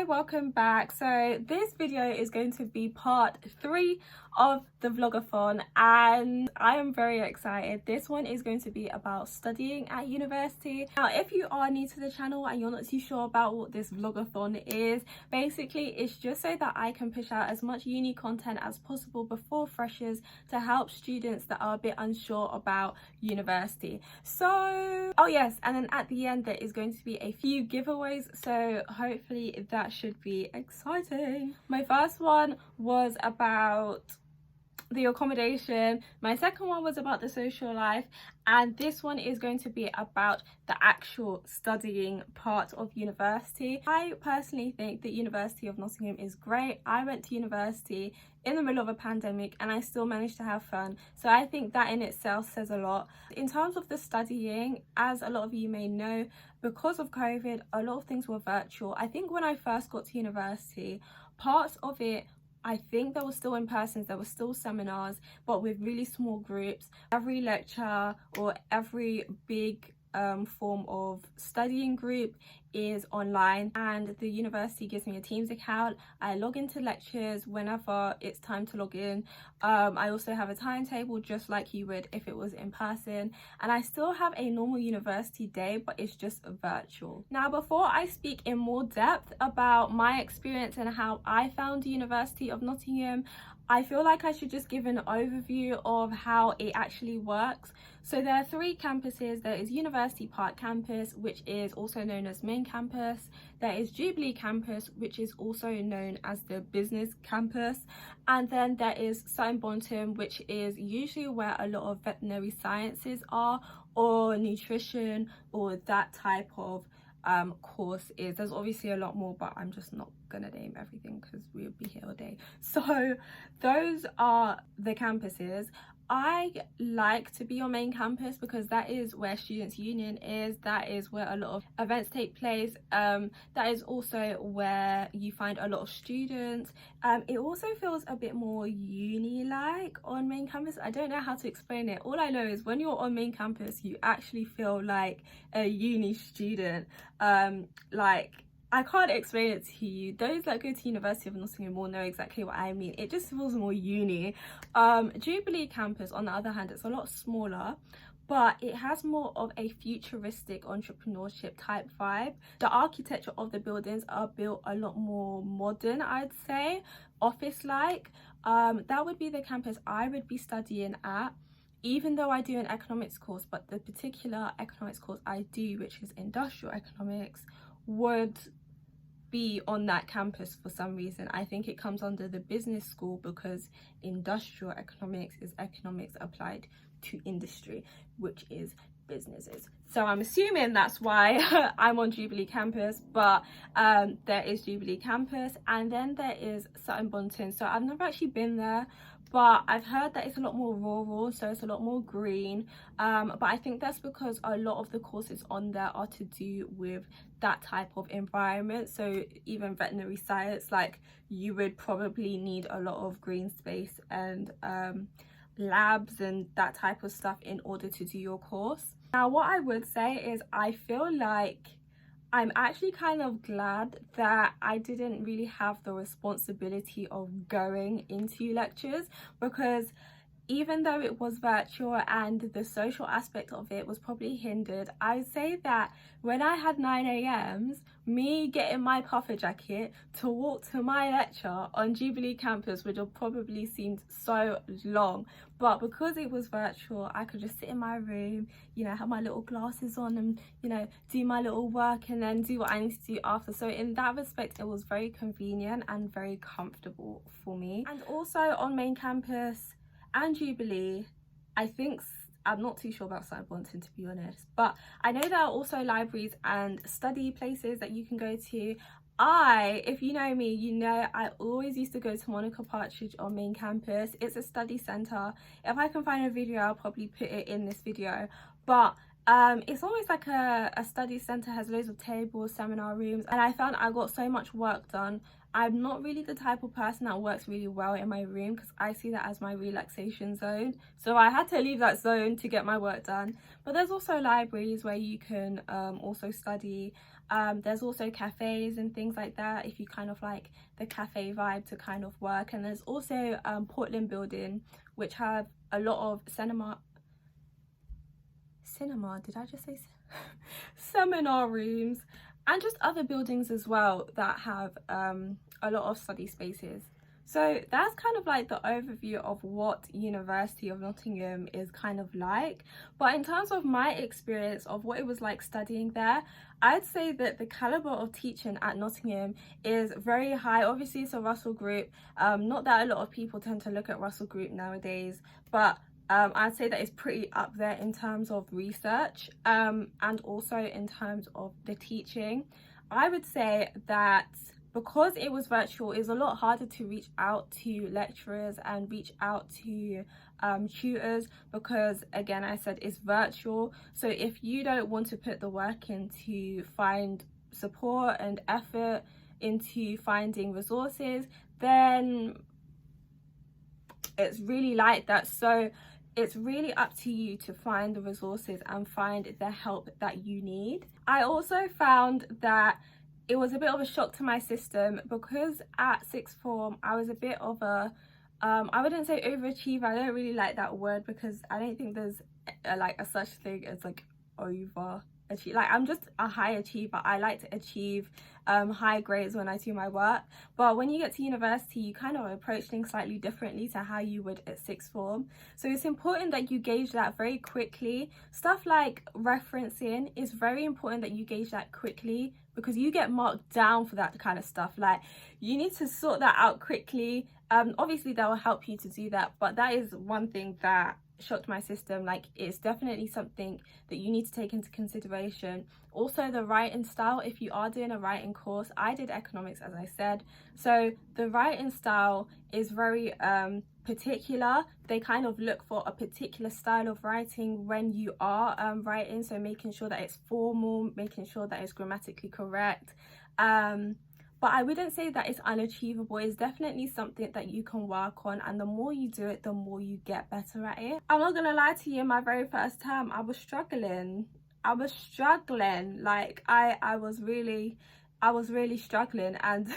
welcome back. So this video is going to be part 3 of the vlogathon and I am very excited. This one is going to be about studying at university. Now if you are new to the channel and you're not too sure about what this vlogathon is, basically it's just so that I can push out as much uni content as possible before freshers to help students that are a bit unsure about university. So oh yes, and then at the end there is going to be a few giveaways, so hopefully that should be exciting. My first one was about the accommodation, my second one was about the social life, and this one is going to be about the actual studying part of university. I personally think that University of Nottingham is great. I went to university in the middle of a pandemic and I still managed to have fun, so I think that in itself says a lot. In terms of the studying, as a lot of you may know, because of COVID a lot of things were virtual. I think when I first got to university, parts of it I think there was still in person, there were still seminars, but with really small groups. Every lecture or every big form of studying group is online, and the university gives me a Teams account. I log into lectures whenever it's time to log in. I also have a timetable just like you would if it was in person, and I still have a normal university day, but it's just virtual. Now before I speak in more depth about my experience and how I found the University of Nottingham, I feel like I should just give an overview of how it actually works. So there are 3 campuses. There is University Park campus, which is also known as main campus. There is Jubilee campus, which is also known as the business campus. And then there is Sutton Bonton, which is usually where a lot of veterinary sciences are, or nutrition, or that type of course is. There's obviously a lot more, but I'm just not gonna name everything because we would be here all day. So those are the campuses. I like to be on main campus because that is where Students' Union is, that is where a lot of events take place, that is also where you find a lot of students. It also feels a bit more uni-like on main campus. I don't know how to explain it. All I know is when you're on main campus you actually feel like a uni student. Like, I can't explain it to you. Those that go to University of Nottingham will know exactly what I mean. It just feels more uni. Jubilee campus, on the other hand, it's a lot smaller, but it has more of a futuristic entrepreneurship type vibe. The architecture of the buildings are built a lot more modern, I'd say, office-like. That would be the campus I would be studying at, even though I do an economics course, but the particular economics course I do, which is industrial economics, would be on that campus for some reason. I think it comes under the business school because industrial economics is economics applied to industry, which is businesses. So I'm assuming that's why I'm on Jubilee campus, but there is Jubilee campus, and then there is Sutton Bonton. So I've never actually been there, but I've heard that it's a lot more rural, so it's a lot more green. But I think that's because a lot of the courses on there are to do with that type of environment. So even veterinary science, like, you would probably need a lot of green space and labs and that type of stuff in order to do your course. Now what I would say is I feel like I'm actually kind of glad that I didn't really have the responsibility of going into lectures, because even though it was virtual and the social aspect of it was probably hindered, I'd say that when I had 9 a.m.s, me getting my puffer jacket to walk to my lecture on Jubilee campus would have probably seemed so long. But because it was virtual, I could just sit in my room, you know, have my little glasses on and, you know, do my little work and then do what I need to do after. So in that respect, it was very convenient and very comfortable for me. And also on main campus and Jubilee, I think, I'm not too sure about Sutton Bonton to be honest, but I know there are also libraries and study places that you can go to. If you know me, you know I always used to go to Monica Partridge on main campus. It's a study centre. If I can find a video, I'll probably put it in this video. But It's always like a study center, has loads of tables, seminar rooms, and I found I got so much work done. I'm not really the type of person that works really well in my room because I see that as my relaxation zone, so I had to leave that zone to get my work done. But there's also libraries where you can also study. There's also cafes and things like that if you kind of like the cafe vibe to kind of work. And there's also Portland building, which have a lot of cinema, did I just say seminar rooms, and just other buildings as well that have a lot of study spaces. So that's kind of like the overview of what University of Nottingham is kind of like. But in terms of my experience of what it was like studying there, I'd say that the caliber of teaching at Nottingham is very high. Obviously it's a Russell Group, not that a lot of people tend to look at Russell Group nowadays, but I'd say that it's pretty up there in terms of research, and also in terms of the teaching. I would say that because it was virtual, it was a lot harder to reach out to lecturers and reach out to tutors, because again, I said it's virtual. So if you don't want to put the work in to find support and effort into finding resources, then it's really like that. So it's really up to you to find the resources and find the help that you need. I also found that it was a bit of a shock to my system because at sixth form I was a bit of a I wouldn't say overachiever. I don't really like that word because I don't think there's like a such thing as like overachieve. Like, I'm just a high achiever. I like to achieve high grades when I do my work. But when you get to university, you kind of approach things slightly differently to how you would at sixth form. So it's important that you gauge that very quickly. Stuff like referencing is very important that you gauge that quickly, because you get marked down for that kind of stuff. Like, you need to sort that out quickly. Obviously that will help you to do that, but that is one thing that shocked my system. Like, it's definitely something that you need to take into consideration. Also, the writing style. If you are doing a writing course, I did economics, as I said, so the writing style is very particular. They kind of look for a particular style of writing when you are writing, so making sure that it's formal, making sure that it's grammatically correct. But I wouldn't say that it's unachievable. It's definitely something that you can work on, and the more you do it, the more you get better at it. I'm not gonna lie to you, my very first term I was struggling. Like, I was really struggling, and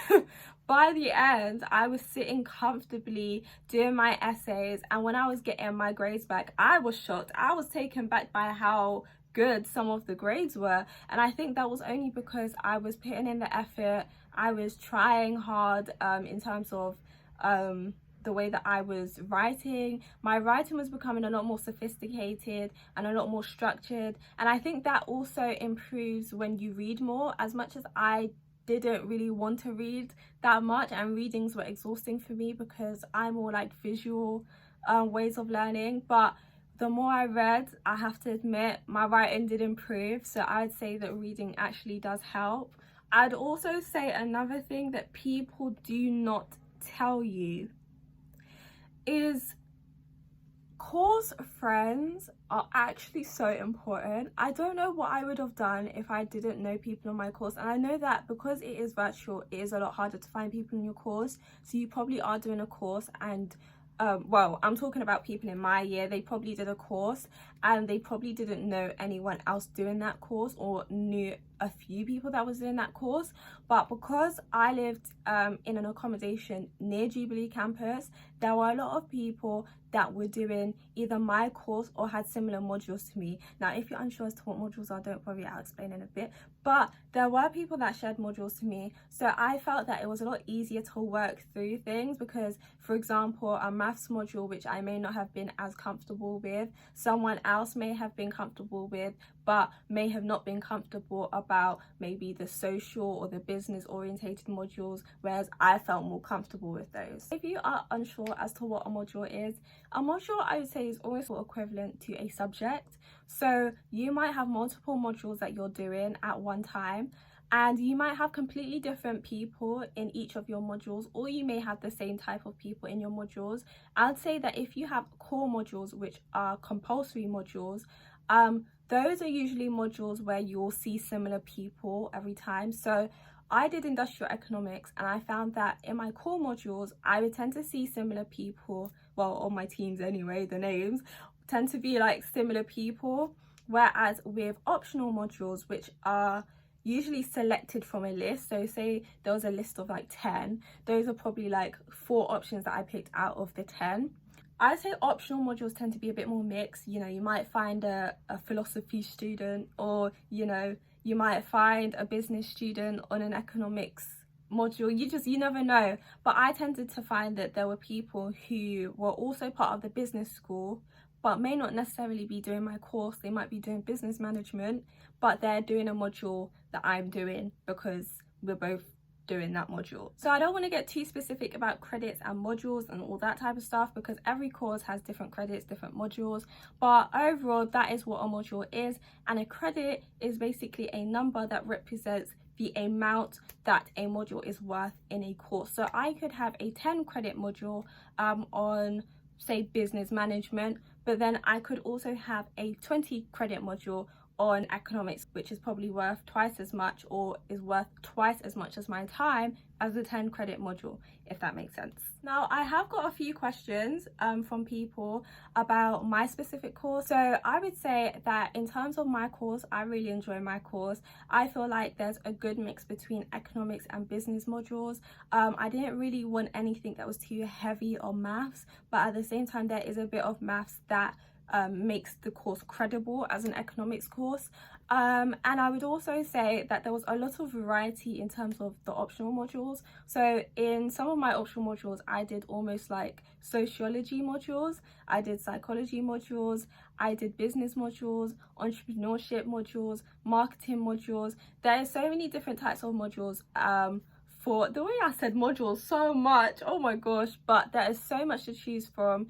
by the end I was sitting comfortably doing my essays, and when I was getting my grades back, I was shocked. I was taken back by how good some of the grades were, and I think that was only because I was putting in the effort. I was trying hard in terms of the way that I was writing. My writing was becoming a lot more sophisticated and a lot more structured, and I think that also improves when you read more. As much as I didn't really want to read that much, and readings were exhausting for me because I'm more like visual ways of learning, but the more I read, I have to admit, my writing did improve. So I'd say that reading actually does help. I'd also say another thing that people do not tell you is course friends are actually so important. I don't know what I would have done if I didn't know people in my course, and I know that because it is virtual, it is a lot harder to find people in your course. So you probably are doing a course, and well, I'm talking about people in my year, they probably did a course and they probably didn't know anyone else doing that course, or knew a few people that was doing that course. But because I lived in an accommodation near Jubilee campus, there were a lot of people that were doing either my course or had similar modules to me. Now, if you're unsure as to what modules are, don't worry, I'll explain in a bit. But there were people that shared modules to me, so I felt that it was a lot easier to work through things, because, for example, a maths module which I may not have been as comfortable with, someone else may have been comfortable with, but may have not been comfortable about maybe the social or the business orientated modules, whereas I felt more comfortable with those. If you are unsure as to what a module is, a module, I would say, is almost equivalent to a subject. So you might have multiple modules that you're doing at one time, and you might have completely different people in each of your modules, or you may have the same type of people in your modules. I'd say that if you have core modules which are compulsory modules, those are usually modules where you'll see similar people every time. So I did industrial economics, and I found that in my core modules I would tend to see similar people, well, on my teams anyway, the names tend to be like similar people, whereas with optional modules, which are usually selected from a list, so say there was a list of like 10, those are probably like 4 options that I picked out of the 10. I'd say optional modules tend to be a bit more mixed. You know, you might find a philosophy student, or you know, you might find a business student on an economics module. You never know. But I tended to find that there were people who were also part of the business school but may not necessarily be doing my course. They might be doing business management, but they're doing a module that I'm doing because we're both doing that module. So I don't want to get too specific about credits and modules and all that type of stuff, because every course has different credits, different modules, but overall that is what a module is. And a credit is basically a number that represents the amount that a module is worth in a course. So I could have a 10 credit module on, say, business management, but then I could also have a 20 credit module on economics, which is probably worth twice as much, or is worth twice as much as my time as the 10 credit module, if that makes sense. Now, I have got a few questions from people about my specific course. So I would say that in terms of my course, I really enjoy my course. I feel like there's a good mix between economics and business modules. I didn't really want anything that was too heavy on maths, but at the same time there is a bit of maths that makes the course credible as an economics course. And I would also say that there was a lot of variety in terms of the optional modules. So in some of my optional modules, I did almost like sociology modules, I did psychology modules, I did business modules, entrepreneurship modules, marketing modules. There are so many different types of modules. For the way I said modules so much, oh my gosh, but there is so much to choose from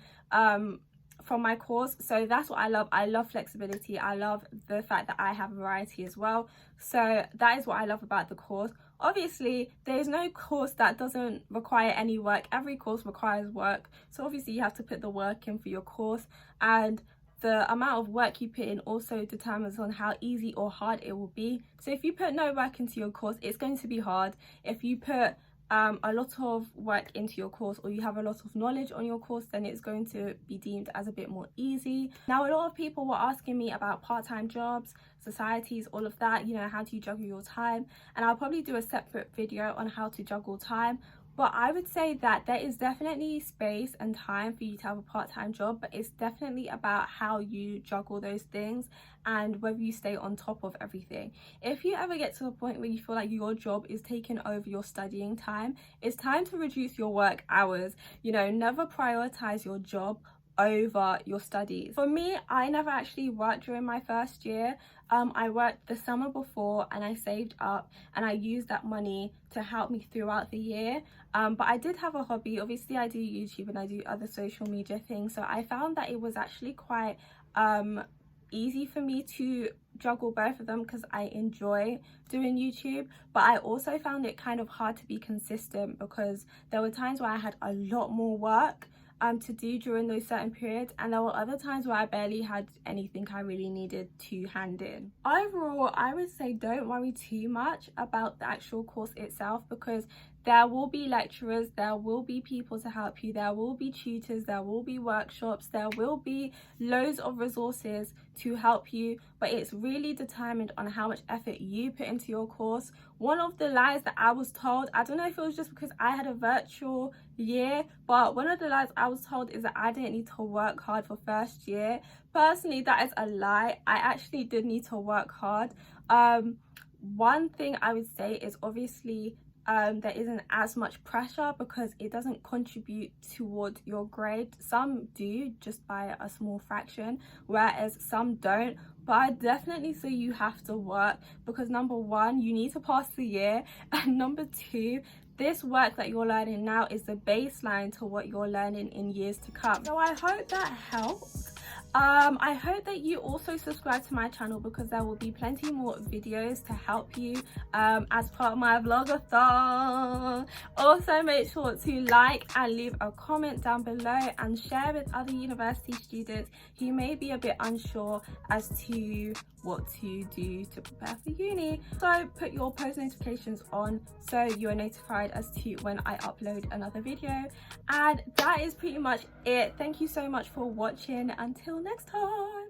my course. So that's what I love. I love flexibility. I love the fact that I have variety as well. So that is what I love about the course. Obviously, there is no course that doesn't require any work. Every course requires work. So obviously you have to put the work in for your course, and the amount of work you put in also determines on how easy or hard it will be. So if you put no work into your course, it's going to be hard. If you put a lot of work into your course, or you have a lot of knowledge on your course, then it's going to be deemed as a bit more easy. Now, a lot of people were asking me about part-time jobs, societies, all of that, you know, how do you juggle your time? And I'll probably do a separate video on how to juggle time. But I would say that there is definitely space and time for you to have a part-time job, but it's definitely about how you juggle those things and whether you stay on top of everything. If you ever get to the point where you feel like your job is taking over your studying time, it's time to reduce your work hours. You know, never prioritize your job over your studies. For me, I never actually worked during my first year. I worked the summer before, and I saved up and I used that money to help me throughout the year. But I did have a hobby. Obviously I do YouTube and I do other social media things, so I found that it was actually quite easy for me to juggle both of them because I enjoy doing YouTube. But I also found it kind of hard to be consistent because there were times where I had a lot more work to do during those certain periods, and there were other times where I barely had anything I really needed to hand in. Overall, I would say don't worry too much about the actual course itself, because there will be lecturers, there will be people to help you, there will be tutors, there will be workshops, there will be loads of resources to help you, but it's really determined on how much effort you put into your course. One of the lies that I was told, I don't know if it was just because I had a virtual year, but one of the lies I was told is that I didn't need to work hard for first year. Personally, that is a lie. I actually did need to work hard. One thing I would say is obviously there isn't as much pressure because it doesn't contribute towards your grade. Some do, just by a small fraction, whereas some don't. But I definitely say you have to work, because number one, you need to pass the year, and number two, this work that you're learning now is the baseline to what you're learning in years to come. So I hope that helped. I hope that you also subscribe to my channel because there will be plenty more videos to help you as part of my vlogathon. Also, make sure to like and leave a comment down below and share with other university students who may be a bit unsure as to what to do to prepare for uni. So put your post notifications on so you're notified as to when I upload another video. And that is pretty much it. Thank you so much for watching. Until next time.